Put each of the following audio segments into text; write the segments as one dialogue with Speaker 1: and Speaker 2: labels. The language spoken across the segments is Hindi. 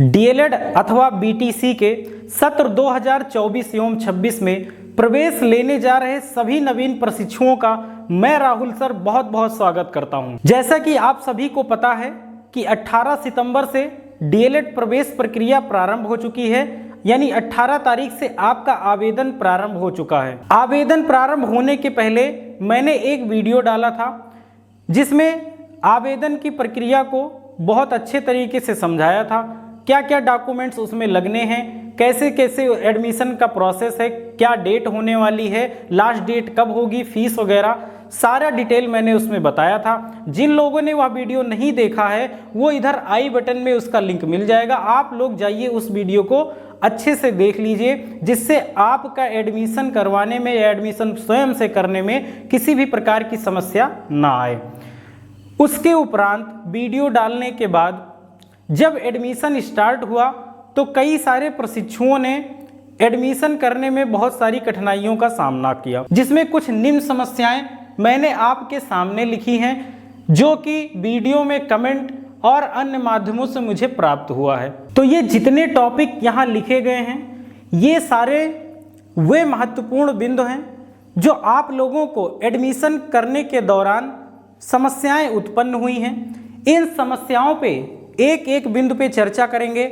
Speaker 1: डीएलएड अथवा बीटीसी के सत्र 2024-26 में प्रवेश लेने जा रहे सभी नवीन प्रशिक्षुओं का मैं राहुल सर बहुत बहुत स्वागत करता हूं। जैसा कि आप सभी को पता है कि 18 सितंबर से डीएलएड प्रवेश प्रक्रिया प्रारंभ हो चुकी है, यानी 18 तारीख से आपका आवेदन प्रारंभ हो चुका है। आवेदन प्रारंभ होने के पहले मैंने एक वीडियो डाला था जिसमें आवेदन की प्रक्रिया को बहुत अच्छे तरीके से समझाया था। क्या क्या डॉक्यूमेंट्स उसमें लगने हैं, कैसे कैसे एडमिशन का प्रोसेस है, क्या डेट होने वाली है, लास्ट डेट कब होगी, फीस वगैरह सारा डिटेल मैंने उसमें बताया था। जिन लोगों ने वह वीडियो नहीं देखा है वो इधर आई बटन में उसका लिंक मिल जाएगा, आप लोग जाइए उस वीडियो को अच्छे से देख लीजिए, जिससे आपका एडमिशन करवाने में या एडमिशन स्वयं से करने में किसी भी प्रकार की समस्या ना आए। उसके उपरांत वीडियो डालने के बाद जब एडमिशन स्टार्ट हुआ तो कई सारे प्रशिक्षुओं ने एडमिशन करने में बहुत सारी कठिनाइयों का सामना किया, जिसमें कुछ निम्न समस्याएं मैंने आपके सामने लिखी हैं जो कि वीडियो में कमेंट और अन्य माध्यमों से मुझे प्राप्त हुआ है। तो ये जितने टॉपिक यहाँ लिखे गए हैं ये सारे वे महत्वपूर्ण बिंदु हैं जो आप लोगों को एडमिशन करने के दौरान समस्याएं उत्पन्न हुई हैं। इन समस्याओं पे एक एक बिंदु पे चर्चा करेंगे।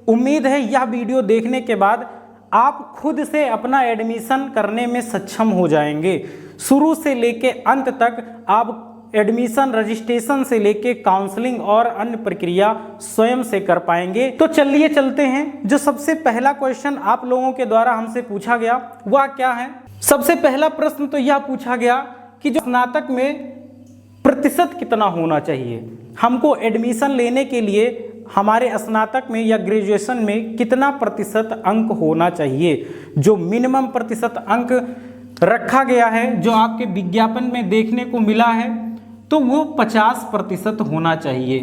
Speaker 1: उम्मीद है यह वीडियो देखने के बाद आप खुद से अपना एडमिशन करने में सक्षम हो जाएंगे। शुरू से लेके अंत तक आप एडमिशन रजिस्ट्रेशन से लेके काउंसलिंग और अन्य प्रक्रिया स्वयं से कर पाएंगे। तो चलिए चलते हैं। जो सबसे पहला क्वेश्चन आप लोगों के द्वारा हमसे पूछा गया वह क्या है। सबसे पहला प्रश्न तो यह पूछा गया कि जो स्नातक में प्रतिशत कितना होना चाहिए। हमको एडमिशन लेने के लिए हमारे स्नातक में या ग्रेजुएशन में कितना प्रतिशत अंक होना चाहिए। जो मिनिमम प्रतिशत अंक रखा गया है, जो आपके विज्ञापन में देखने को मिला है, तो वो 50% होना चाहिए।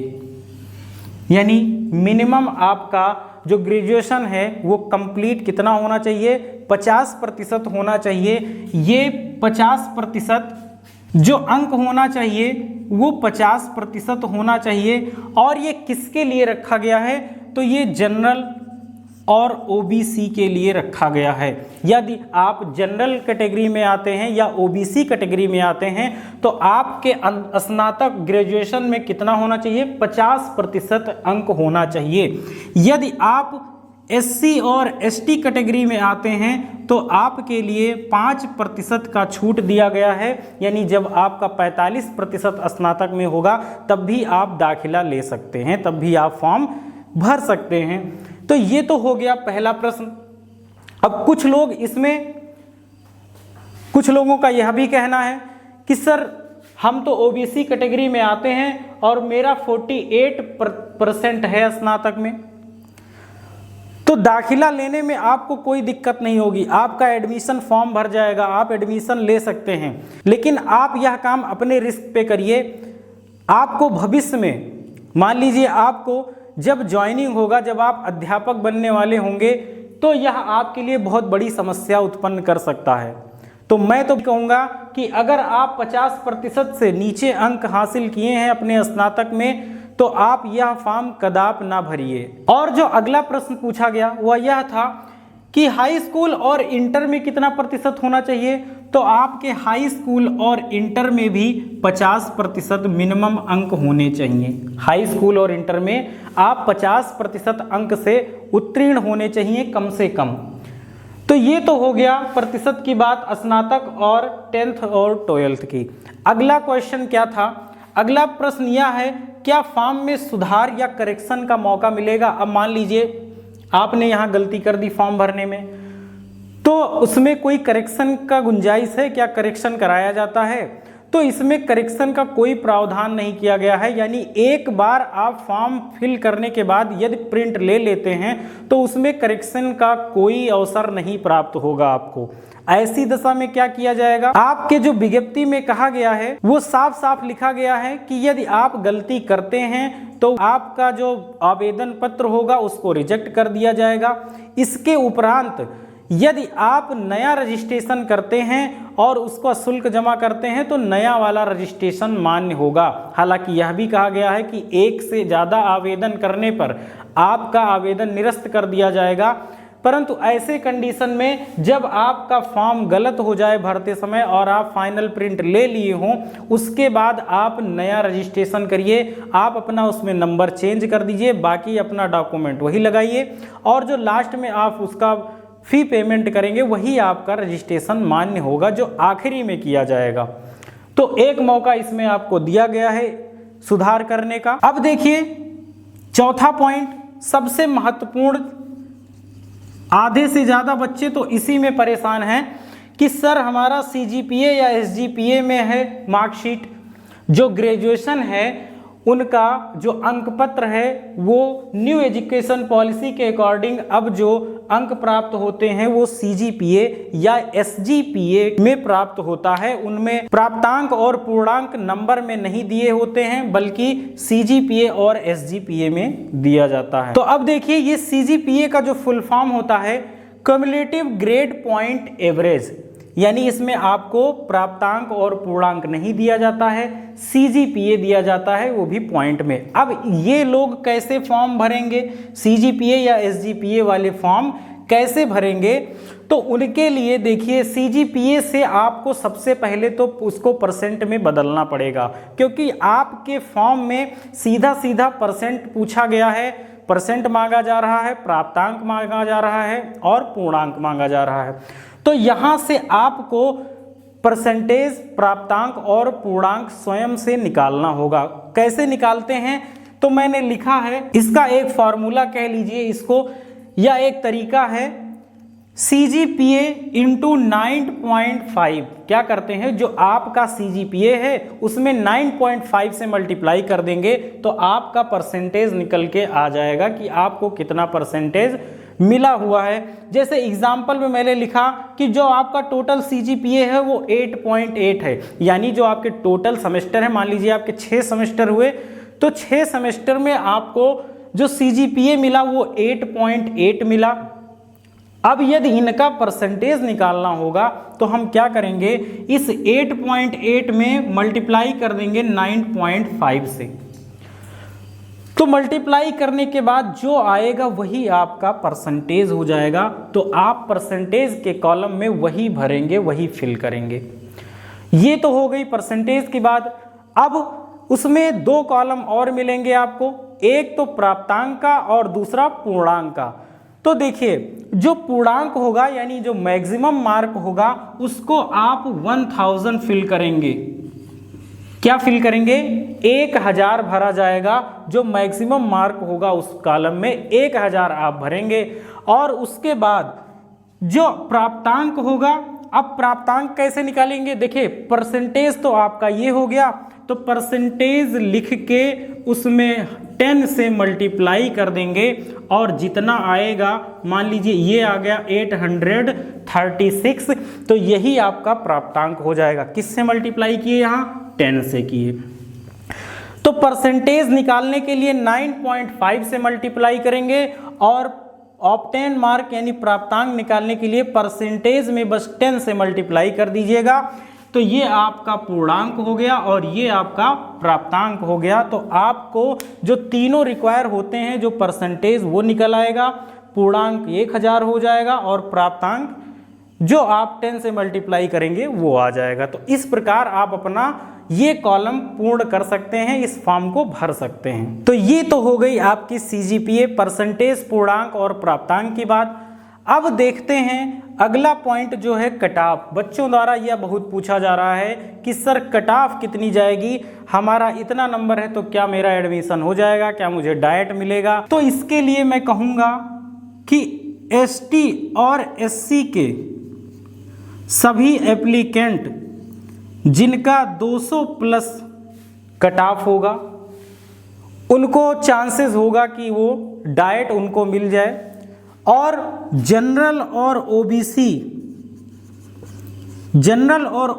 Speaker 1: यानी मिनिमम आपका जो ग्रेजुएशन है वो कंप्लीट कितना होना चाहिए, 50% होना चाहिए। ये 50% जो अंक होना चाहिए वो 50% होना चाहिए। और ये किसके लिए रखा गया है, तो ये जनरल और ओबीसी के लिए रखा गया है। यदि आप जनरल कैटेगरी में आते हैं या ओबीसी कैटेगरी में आते हैं तो आपके स्नातक ग्रेजुएशन में कितना होना चाहिए, 50% अंक होना चाहिए। यदि आप एससी और एसटी कैटेगरी में आते हैं तो आपके लिए 5% का छूट दिया गया है। यानी जब आपका 45% स्नातक में होगा तब भी आप दाखिला ले सकते हैं, तब भी आप फॉर्म भर सकते हैं। तो ये तो हो गया पहला प्रश्न। अब कुछ लोगों का यह भी कहना है कि सर हम तो ओबीसी कैटेगरी में आते हैं और मेरा 48% है स्नातक में, तो दाखिला लेने में आपको कोई दिक्कत नहीं होगी, आपका एडमिशन फॉर्म भर जाएगा, आप एडमिशन ले सकते हैं। लेकिन आप यह काम अपने रिस्क पे करिए। आपको भविष्य में मान लीजिए आपको जब ज्वाइनिंग होगा, जब आप अध्यापक बनने वाले होंगे, तो यह आपके लिए बहुत बड़ी समस्या उत्पन्न कर सकता है। तो मैं तो कहूँगा कि अगर आप 50% से नीचे अंक हासिल किए हैं अपने स्नातक में तो आप यह फॉर्म कदाप ना भरिए। और जो अगला प्रश्न पूछा गया वह यह था कि हाई स्कूल और इंटर में कितना प्रतिशत होना चाहिए। तो आपके हाई स्कूल और इंटर में भी 50% मिनिमम अंक होने चाहिए। हाई स्कूल और इंटर में आप 50% अंक से उत्तीर्ण होने चाहिए कम से कम। तो ये तो हो गया प्रतिशत की बात स्नातक और 10th और 12th की। अगला क्वेश्चन क्या था, अगला प्रश्न यह है क्या फॉर्म में सुधार या करेक्शन का मौका मिलेगा। अब मान लीजिए आपने यहाँ गलती कर दी फॉर्म भरने में, तो उसमें कोई करेक्शन का गुंजाइश है क्या, करेक्शन कराया जाता है। तो इसमें करेक्शन का कोई प्रावधान नहीं किया गया है। यानी एक बार आप फॉर्म फिल करने के बाद यदि प्रिंट ले लेते हैं तो उसमें करेक्शन का कोई अवसर नहीं प्राप्त होगा आपको। ऐसी दशा में क्या किया जाएगा, आपके जो विज्ञप्ति में कहा गया है वो साफ साफ लिखा गया है कि यदि आप गलती करते हैं तो आपका जो आवेदन पत्र होगा उसको रिजेक्ट कर दिया जाएगा। इसके उपरांत यदि आप नया रजिस्ट्रेशन करते हैं और उसका शुल्क जमा करते हैं तो नया वाला रजिस्ट्रेशन मान्य होगा। हालांकि यह भी कहा गया है कि एक से ज़्यादा आवेदन करने पर आपका आवेदन निरस्त कर दिया जाएगा, परंतु ऐसे कंडीशन में जब आपका फॉर्म गलत हो जाए भरते समय और आप फाइनल प्रिंट ले लिए हों, उसके बाद आप नया रजिस्ट्रेशन करिए। आप अपना उसमें नंबर चेंज कर दीजिए, बाकी अपना डॉक्यूमेंट वही लगाइए और जो लास्ट में आप उसका फी पेमेंट करेंगे वही आपका रजिस्ट्रेशन मान्य होगा, जो आखिरी में किया जाएगा। तो एक मौका इसमें आपको दिया गया है सुधार करने का। अब देखिए चौथा पॉइंट, सबसे महत्वपूर्ण। आधे से ज़्यादा बच्चे तो इसी में परेशान हैं कि सर हमारा CGPA या SGPA में है मार्कशीट, जो ग्रेजुएशन है उनका जो अंक पत्र है वो न्यू एजुकेशन पॉलिसी के अकॉर्डिंग अब जो अंक प्राप्त होते हैं वो CGPA या SGPA में प्राप्त होता है। उनमें प्राप्तांक और पूर्णांक नंबर में नहीं दिए होते हैं, बल्कि CGPA और SGPA में दिया जाता है। तो अब देखिए ये CGPA का जो फुल फॉर्म होता है क्युमुलेटिव ग्रेड पॉइंट एवरेज, यानी इसमें आपको प्राप्तांक और पूर्णांक नहीं दिया जाता है, CGPA दिया जाता है, वो भी पॉइंट में। अब ये लोग कैसे फॉर्म भरेंगे, CGPA या SGPA वाले फॉर्म कैसे भरेंगे? तो उनके लिए देखिए CGPA से आपको सबसे पहले तो उसको परसेंट में बदलना पड़ेगा, क्योंकि आपके फॉर्म में सीधा सीधा परसेंट पूछा गया है, परसेंट मांगा जा रहा है, प्राप्तांक मांगा जा रहा है और पूर्णांक मांगा जा रहा है। तो यहाँ से आपको परसेंटेज, प्राप्तांक और पूर्णांक स्वयं से निकालना होगा। कैसे निकालते हैं? तो मैंने लिखा है, इसका एक फॉर्मूला कह लीजिए इसको, या एक तरीका है CGPA इंटू 9.5। क्या करते हैं, जो आपका CGPA है उसमें 9.5 से मल्टीप्लाई कर देंगे तो आपका परसेंटेज निकल के आ जाएगा कि आपको कितना परसेंटेज मिला हुआ है। जैसे एग्जाम्पल में मैंने लिखा कि जो आपका टोटल CGPA है वो 8.8 है, यानी जो आपके टोटल सेमेस्टर है, मान लीजिए आपके 6 सेमेस्टर हुए तो 6 सेमेस्टर में आपको जो CGPA मिला वो 8.8 मिला। अब यदि इनका परसेंटेज निकालना होगा तो हम क्या करेंगे, इस 8.8 में मल्टीप्लाई कर देंगे 9.5 से। तो मल्टीप्लाई करने के बाद जो आएगा वही आपका परसेंटेज हो जाएगा। तो आप परसेंटेज के कॉलम में वही भरेंगे, वही फिल करेंगे। ये तो हो गई परसेंटेज की बात। अब उसमें 2 कॉलम और मिलेंगे आपको, एक तो प्राप्तांक का और दूसरा पूर्णांक का। तो देखिए जो पूर्णांक होगा यानी जो मैक्सिमम मार्क होगा उसको आप 1000 फिल करेंगे। क्या फिल करेंगे? 1000 भरा जाएगा। जो मैक्सिमम मार्क होगा उस कॉलम में 1000 आप भरेंगे। और उसके बाद जो प्राप्तांक होगा, अब प्राप्तांक कैसे निकालेंगे? देखिए परसेंटेज तो आपका ये हो गया, तो परसेंटेज लिख के उसमें 10 से मल्टीप्लाई कर देंगे और जितना आएगा, मान लीजिए ये आ गया 836, तो यही आपका प्राप्तांक हो जाएगा। किससे मल्टीप्लाई किए? यहाँ 10 से किए। तो परसेंटेज निकालने के लिए 9.5 से मल्टीप्लाई करेंगे और ऑब्टेन मार्क यानी प्राप्तांक निकालने के लिए परसेंटेज में बस 10 से मल्टीप्लाई कर दीजिएगा। तो ये आपका पूर्णांक हो गया और ये आपका प्राप्तांक हो गया। तो आपको जो तीनों रिक्वायर होते हैं, जो परसेंटेज वो निकल आएगा, पूर्णांक 1000 हो जाएगा और प्राप्तांक जो आप 10 से मल्टीप्लाई करेंगे वो आ जाएगा। तो इस प्रकार आप अपना ये कॉलम पूर्ण कर सकते हैं, इस फॉर्म को भर सकते हैं। तो ये तो हो गई आपकी CGPA, परसेंटेज, पूर्णांक और प्राप्तांक की बात। अब देखते हैं अगला पॉइंट जो है कट ऑफ। बच्चों द्वारा यह बहुत पूछा जा रहा है कि सर कट ऑफ कितनी जाएगी, हमारा इतना नंबर है तो क्या मेरा एडमिशन हो जाएगा, क्या मुझे डाइट मिलेगा? तो इसके लिए मैं कहूँगा कि ST और SC के सभी एप्लीकेंट जिनका 200 प्लस कट ऑफ होगा उनको चांसेस होगा कि वो डाइट उनको मिल जाए। और जनरल और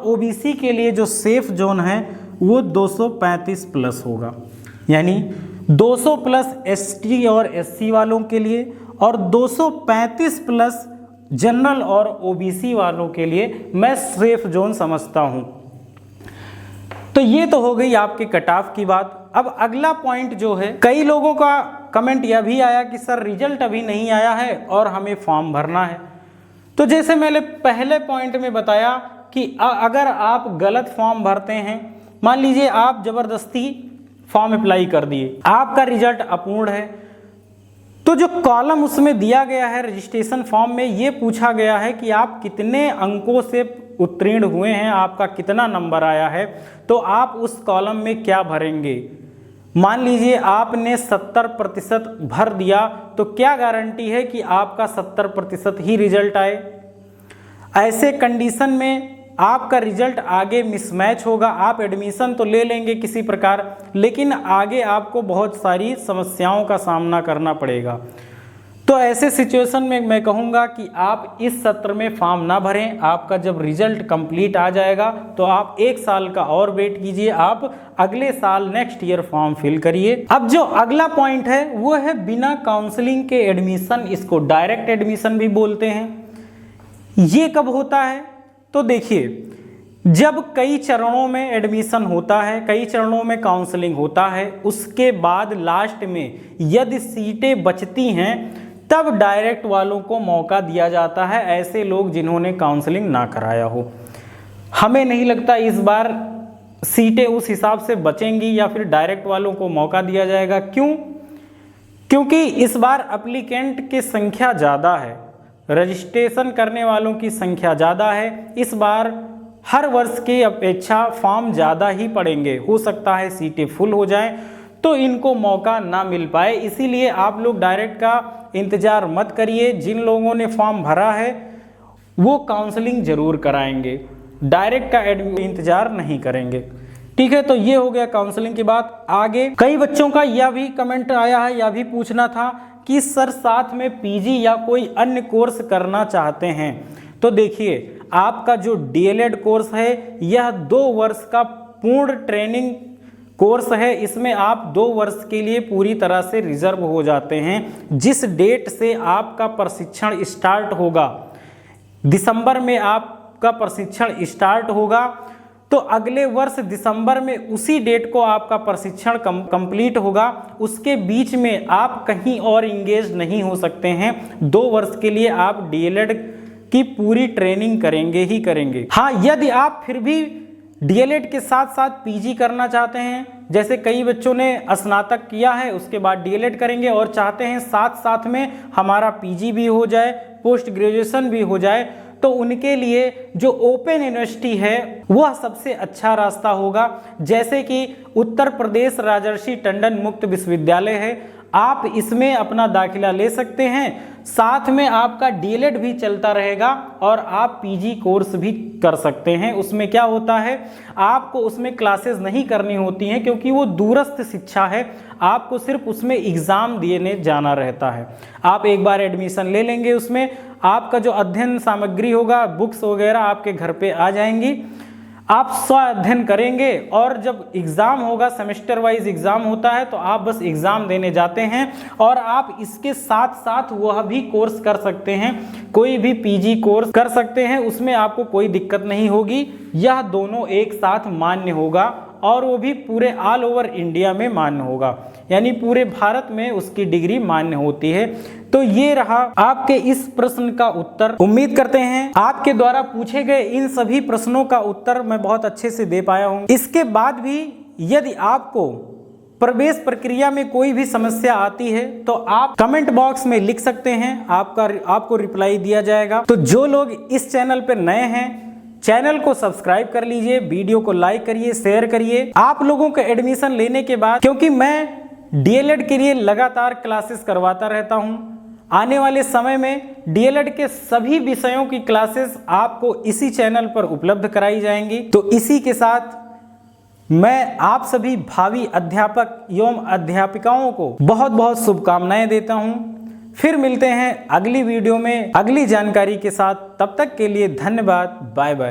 Speaker 1: ओबीसी के लिए जो सेफ जोन है वो 235 प्लस होगा, यानी 200 प्लस ST और SC वालों के लिए और 235 प्लस जनरल और ओबीसी वालों के लिए मैं सेफ जोन समझता हूं। तो ये तो हो गई आपके कट ऑफ की बात। अब अगला पॉइंट जो है, कई लोगों का कमेंट यह भी आया कि सर रिजल्ट अभी नहीं आया है और हमें फॉर्म भरना है। तो जैसे मैंने पहले पॉइंट में बताया कि अगर आप गलत फॉर्म भरते हैं, मान लीजिए आप जबरदस्ती फॉर्म अप्लाई कर दिए, आपका रिजल्ट अपूर्ण है, तो जो कॉलम उसमें दिया गया है रजिस्ट्रेशन फॉर्म में, ये पूछा गया है कि आप कितने अंकों से उत्तीर्ण हुए हैं, आपका कितना नंबर आया है, तो आप उस कॉलम में क्या भरेंगे। मान लीजिए आपने 70% भर दिया, तो क्या गारंटी है कि आपका 70% ही रिजल्ट आए। ऐसे कंडीशन में आपका रिजल्ट आगे मिसमैच होगा। आप एडमिशन तो ले लेंगे किसी प्रकार, लेकिन आगे आपको बहुत सारी समस्याओं का सामना करना पड़ेगा। तो ऐसे सिचुएशन में मैं कहूँगा कि आप इस सत्र में फॉर्म ना भरें। आपका जब रिजल्ट कंप्लीट आ जाएगा तो आप 1 साल का और वेट कीजिए, आप अगले साल नेक्स्ट ईयर फॉर्म फिल करिए। अब जो अगला पॉइंट है वो है बिना काउंसलिंग के एडमिशन, इसको डायरेक्ट एडमिशन भी बोलते हैं। ये कब होता है? तो देखिए, जब कई चरणों में एडमिशन होता है, कई चरणों में काउंसलिंग होता है, उसके बाद लास्ट में यदि सीटें बचती हैं तब डायरेक्ट वालों को मौका दिया जाता है, ऐसे लोग जिन्होंने काउंसलिंग ना कराया हो। हमें नहीं लगता इस बार सीटें उस हिसाब से बचेंगी या फिर डायरेक्ट वालों को मौका दिया जाएगा। क्यों? क्योंकि इस बार एप्लीकेंट की संख्या ज़्यादा है, रजिस्ट्रेशन करने वालों की संख्या ज़्यादा है। इस बार हर वर्ष की अपेक्षा फॉर्म ज़्यादा ही पड़ेंगे, हो सकता है सीटें फुल हो जाएं, तो इनको मौका ना मिल पाए। इसीलिए आप लोग डायरेक्ट का इंतज़ार मत करिए। जिन लोगों ने फॉर्म भरा है वो काउंसलिंग ज़रूर कराएंगे, डायरेक्ट का इंतज़ार नहीं करेंगे। ठीक है, तो ये हो गया काउंसलिंग की बात। आगे कई बच्चों का यह भी कमेंट आया है, यह भी पूछना था कि सर साथ में पीजी या कोई अन्य कोर्स करना चाहते हैं। तो देखिए, आपका जो डीएलएड कोर्स है यह 2 वर्ष का पूर्ण ट्रेनिंग कोर्स है। इसमें आप 2 वर्ष के लिए पूरी तरह से रिजर्व हो जाते हैं। जिस डेट से आपका प्रशिक्षण स्टार्ट होगा, दिसंबर में आपका प्रशिक्षण स्टार्ट होगा, तो अगले वर्ष दिसंबर में उसी डेट को आपका प्रशिक्षण कंप्लीट होगा। उसके बीच में आप कहीं और इंगेज नहीं हो सकते हैं। 2 वर्ष के लिए आप डीएलएड की पूरी ट्रेनिंग करेंगे ही करेंगे। हाँ, यदि आप फिर भी डीएलएड के साथ साथ पीजी करना चाहते हैं, जैसे कई बच्चों ने स्नातक किया है उसके बाद डीएलएड करेंगे और चाहते हैं साथ साथ में हमारा पीजी भी हो जाए, पोस्ट ग्रेजुएशन भी हो जाए, तो उनके लिए जो ओपन यूनिवर्सिटी है वह सबसे अच्छा रास्ता होगा। जैसे कि उत्तर प्रदेश राजर्षि टंडन मुक्त विश्वविद्यालय है, आप इसमें अपना दाखिला ले सकते हैं, साथ में आपका डीएलएड भी चलता रहेगा और आप पीजी कोर्स भी कर सकते हैं। उसमें क्या होता है, आपको उसमें क्लासेस नहीं करनी होती हैं क्योंकि वो दूरस्थ शिक्षा है, आपको सिर्फ उसमें एग्ज़ाम देने जाना रहता है। आप एक बार एडमिशन ले लेंगे, उसमें आपका जो अध्ययन सामग्री होगा, बुक्स वगैरह आपके घर पे आ जाएंगी, आप स्व अध्ययन करेंगे और जब एग्ज़ाम होगा, सेमेस्टर वाइज एग्ज़ाम होता है, तो आप बस एग्ज़ाम देने जाते हैं और आप इसके साथ साथ वह भी कोर्स कर सकते हैं, कोई भी पीजी कोर्स कर सकते हैं, उसमें आपको कोई दिक्कत नहीं होगी। यह दोनों एक साथ मान्य होगा और वो भी पूरे ऑल ओवर इंडिया में मान्य होगा, यानी पूरे भारत में उसकी डिग्री मान्य होती है। तो ये रहा आपके इस प्रश्न का उत्तर। उम्मीद करते हैं आपके द्वारा पूछे गए इन सभी प्रश्नों का उत्तर मैं बहुत अच्छे से दे पाया हूँ। इसके बाद भी यदि आपको प्रवेश प्रक्रिया में कोई भी समस्या आती है तो आप कमेंट बॉक्स में लिख सकते हैं, आपको रिप्लाई दिया जाएगा। तो जो लोग इस चैनल पर नए हैं, चैनल को सब्सक्राइब कर लीजिए, वीडियो को लाइक करिए, शेयर करिए। आप लोगों का एडमिशन लेने के बाद, क्योंकि मैं डीएलएड के लिए लगातार क्लासेस करवाता रहता हूं, आने वाले समय में डीएलएड के सभी विषयों की क्लासेस आपको इसी चैनल पर उपलब्ध कराई जाएंगी। तो इसी के साथ मैं आप सभी भावी अध्यापक एवं अध्यापिकाओं को बहुत बहुत शुभकामनाएं देता हूं। फिर मिलते हैं अगली वीडियो में अगली जानकारी के साथ। तब तक के लिए धन्यवाद, बाय बाय।